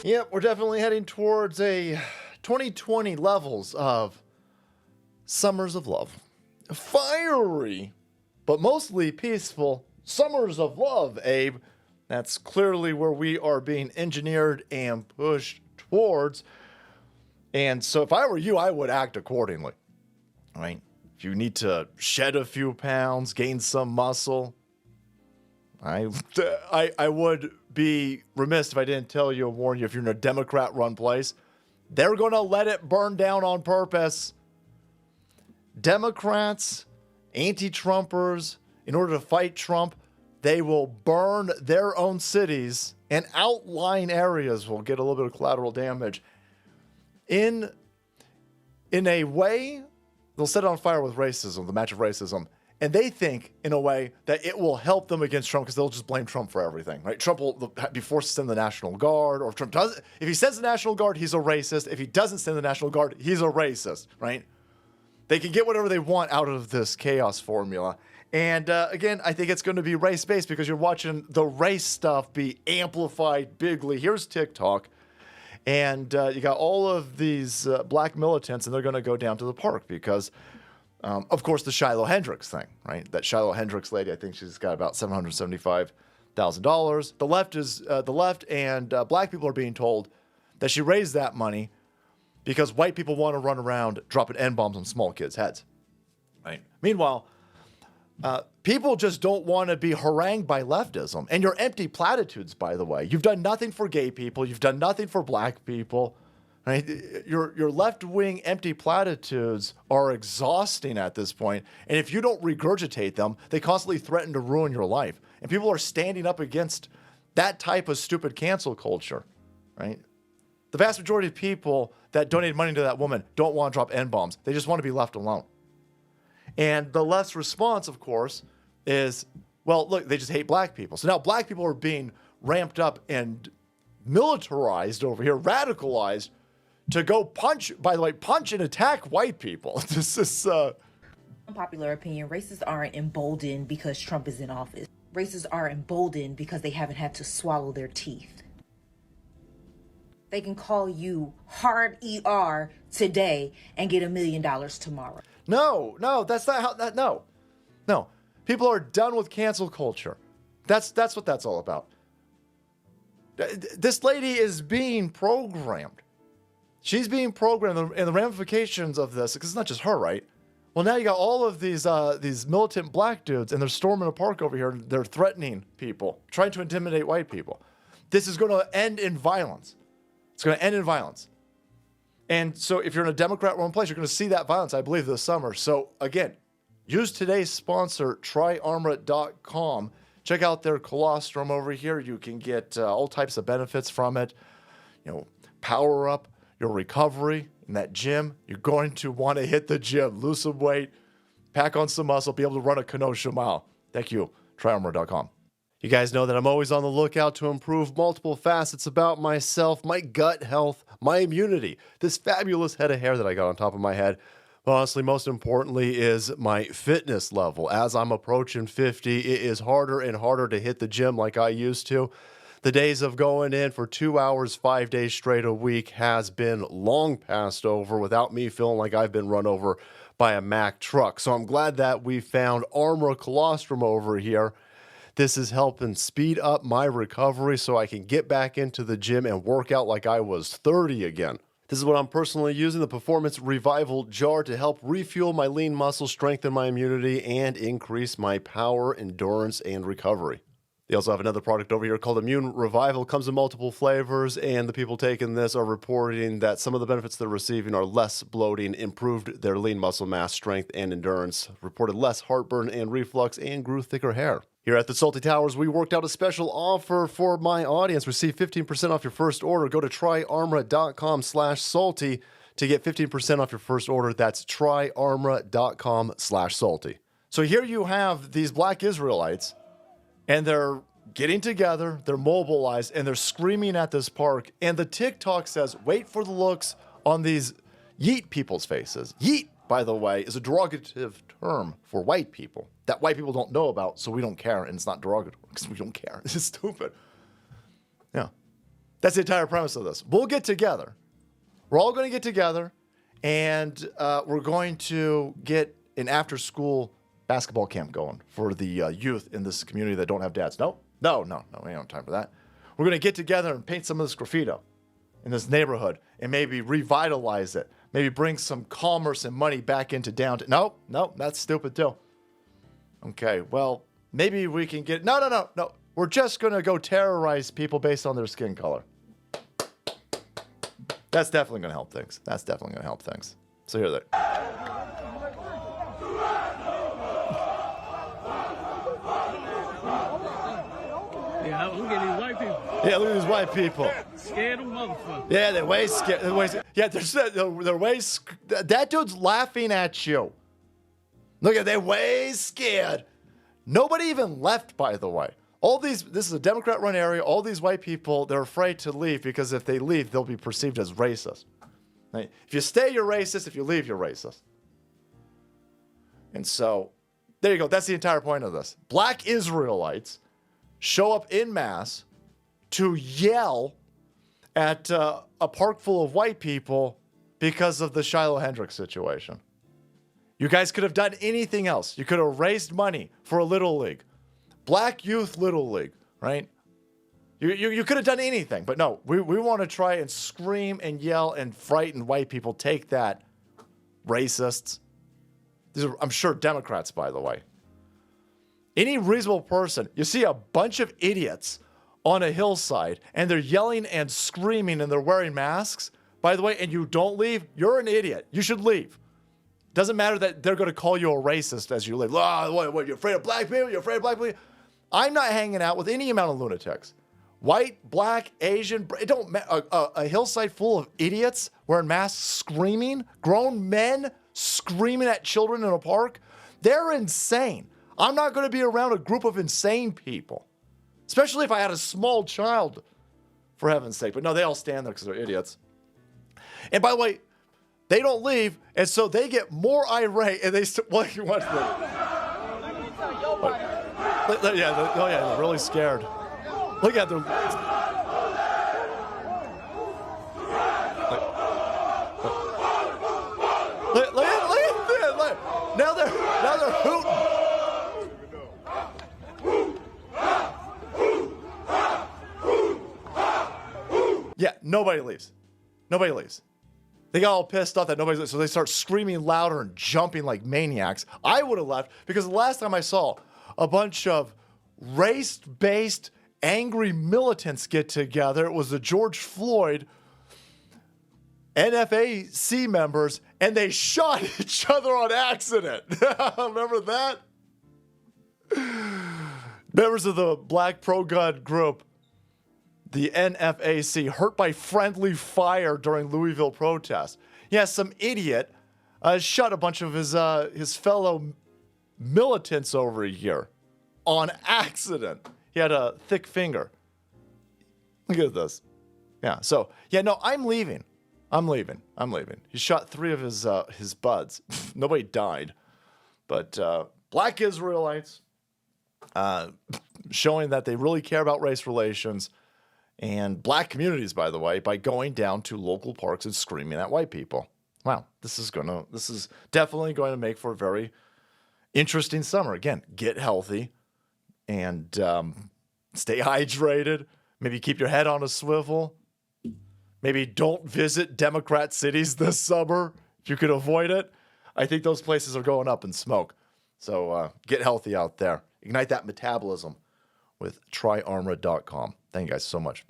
Yep, we're definitely heading towards a 2020 levels of summers of love. Fiery, but mostly peaceful summers of love, Abe. That's clearly where we are being engineered and pushed towards. And so if I were you, I would act accordingly. Right? If you need to shed a few pounds, gain some muscle, I would be remiss if I didn't tell you and warn you, if you're in a Democrat-run place, they're going to let it burn down on purpose. Democrats, anti-Trumpers, in order to fight Trump, they will burn their own cities, and outlying areas will get a little bit of collateral damage. In a way, they'll set it on fire with racism, the match of racism. And they think, in a way, that it will help them against Trump because they'll just blame Trump for everything, right? Trump will be forced to send the National Guard, or if Trump does, if he sends the National Guard, he's a racist. If he doesn't send the National Guard, he's a racist, right? They can get whatever they want out of this chaos formula. And again, I think it's going to be race-based because you're watching the race stuff be amplified bigly. Here's TikTok. And you got all of these black militants, and they're going to go down to the park because... of course, the Shiloh Hendricks thing, right? That Shiloh Hendricks lady, I think she's got about $775,000. The left and black people are being told that she raised that money because white people want to run around dropping N-bombs on small kids' heads, right? Meanwhile, people just don't want to be harangued by leftism. And your empty platitudes, by the way. You've done nothing for gay people. You've done nothing for black people. Right? Your left-wing empty platitudes are exhausting at this point, and if you don't regurgitate them, they constantly threaten to ruin your life. And people are standing up against that type of stupid cancel culture, right? The vast majority of people that donated money to that woman don't want to drop N-bombs. They just want to be left alone. And the left's response, of course, is, well, look, they just hate black people. So now black people are being ramped up and militarized over here, radicalized, to go punch and attack white people. This is Unpopular opinion, racists aren't emboldened because Trump is in office. Racists are emboldened because they haven't had to swallow their teeth. They can call you hard ER today and get $1 million tomorrow. No, that's not how that, no. People are done with cancel culture. That's what that's all about. This lady is being programmed. She's being programmed, and the ramifications of this, because it's not just her, right? Well, now you got all of these militant black dudes, and they're storming a park over here. They're threatening people, trying to intimidate white people. This is going to end in violence. It's going to end in violence. And so if you're in a Democrat-run place, you're going to see that violence, I believe, this summer. So again, use today's sponsor, tryarmra.com. Check out their colostrum over here. You can get all types of benefits from it. You know, power up your recovery in that gym. You're going to want to hit the gym, lose some weight, pack on some muscle, be able to run a Kenosha mile. Thank you. TryArmor.com. You guys know that I'm always on the lookout to improve multiple facets about myself, my gut health, my immunity, this fabulous head of hair that I got on top of my head. But honestly, most importantly is my fitness level. As I'm approaching 50, it is harder and harder to hit the gym like I used to. The days of going in for 2 hours, 5 days straight a week has been long passed over without me feeling like I've been run over by a Mack truck. So I'm glad that we found ARMRA colostrum over here. This is helping speed up my recovery so I can get back into the gym and work out like I was 30 again. This is what I'm personally using, the Performance Revival Jar, to help refuel my lean muscle, strengthen my immunity, and increase my power, endurance, and recovery. They also have another product over here called Immune Revival. It comes in multiple flavors, and the people taking this are reporting that some of the benefits they're receiving are less bloating, improved their lean muscle mass, strength, and endurance, reported less heartburn and reflux, and grew thicker hair. Here at the Salty Towers, we worked out a special offer for my audience. Receive 15% off your first order. Go to tryarmra.com/salty to get 15% off your first order. That's tryarmra.com/salty. So here you have these black Israelites, and they're getting together, they're mobilized, and they're screaming at this park. And the TikTok says, wait for the looks on these yeet people's faces. Yeet, by the way, is a derogative term for white people that white people don't know about, so we don't care, and it's not derogatory because we don't care. It's stupid. Yeah. That's the entire premise of this. We'll get together. We're all going to get together, and we're going to get an after-school basketball camp going for the youth in this community that don't have dads. No, we don't have time for that. We're going to get together and paint some of this graffiti in this neighborhood and maybe revitalize it. Maybe bring some commerce and money back into downtown. No, that's stupid too. Okay, well, maybe we can get... No. We're just going to go terrorize people based on their skin color. That's definitely going to help things. So here they Yeah, look at these white people. Yeah, look at these white people. Scared of motherfuckers. Yeah, they're way scared. Yeah, they're way... That dude's laughing at you. Look at... They're way scared. Nobody even left, by the way. This is a Democrat-run area. All these white people, they're afraid to leave because if they leave, they'll be perceived as racist. Right? If you stay, you're racist. If you leave, you're racist. And so, there you go. That's the entire point of this. Black Israelites show up en masse to yell at a park full of white people because of the Shiloh Hendricks situation. You guys could have done anything else. You could have raised money for a Little League. Black Youth Little League, right? You could have done anything, but no, we want to try and scream and yell and frighten white people. Take that, racists. These are, I'm sure, Democrats, by the way. Any reasonable person, you see a bunch of idiots on a hillside, and they're yelling and screaming, and they're wearing masks, by the way, and you don't leave, you're an idiot. You should leave. Doesn't matter that they're going to call you a racist as you leave. Oh, what, you're afraid of black people? You're afraid of black people? I'm not hanging out with any amount of lunatics. White, black, Asian, it don't matter. A hillside full of idiots wearing masks screaming, grown men screaming at children in a park. They're insane. I'm not going to be around a group of insane people, especially if I had a small child, for heaven's sake. But no, they all stand there because they're idiots. And by the way, they don't leave, and so they get more irate, and they what you want they're really scared. Look at them. Look at that. Now they're hooting. Yeah, nobody leaves. They got all pissed off that nobody's, so they start screaming louder and jumping like maniacs. I would have left because the last time I saw a bunch of race-based angry militants get together, it was the George Floyd NFAC members, and they shot each other on accident. Remember that? Members of the Black Pro-Gun group, the NFAC, hurt by friendly fire during Louisville protests. Yeah, some idiot shot a bunch of his fellow militants over here on accident. He had a thick finger. Look at this. Yeah, so, yeah, no, I'm leaving. He shot 3 of his buds. Nobody died. But black Israelites showing that they really care about race relations, and black communities, by the way, by going down to local parks and screaming at white people. Wow, this is definitely going to make for a very interesting summer. Again, get healthy and stay hydrated. Maybe keep your head on a swivel. Maybe don't visit Democrat cities this summer if you could avoid it. I think those places are going up in smoke. So get healthy out there. Ignite that metabolism with tryarmra.com. Thank you guys so much.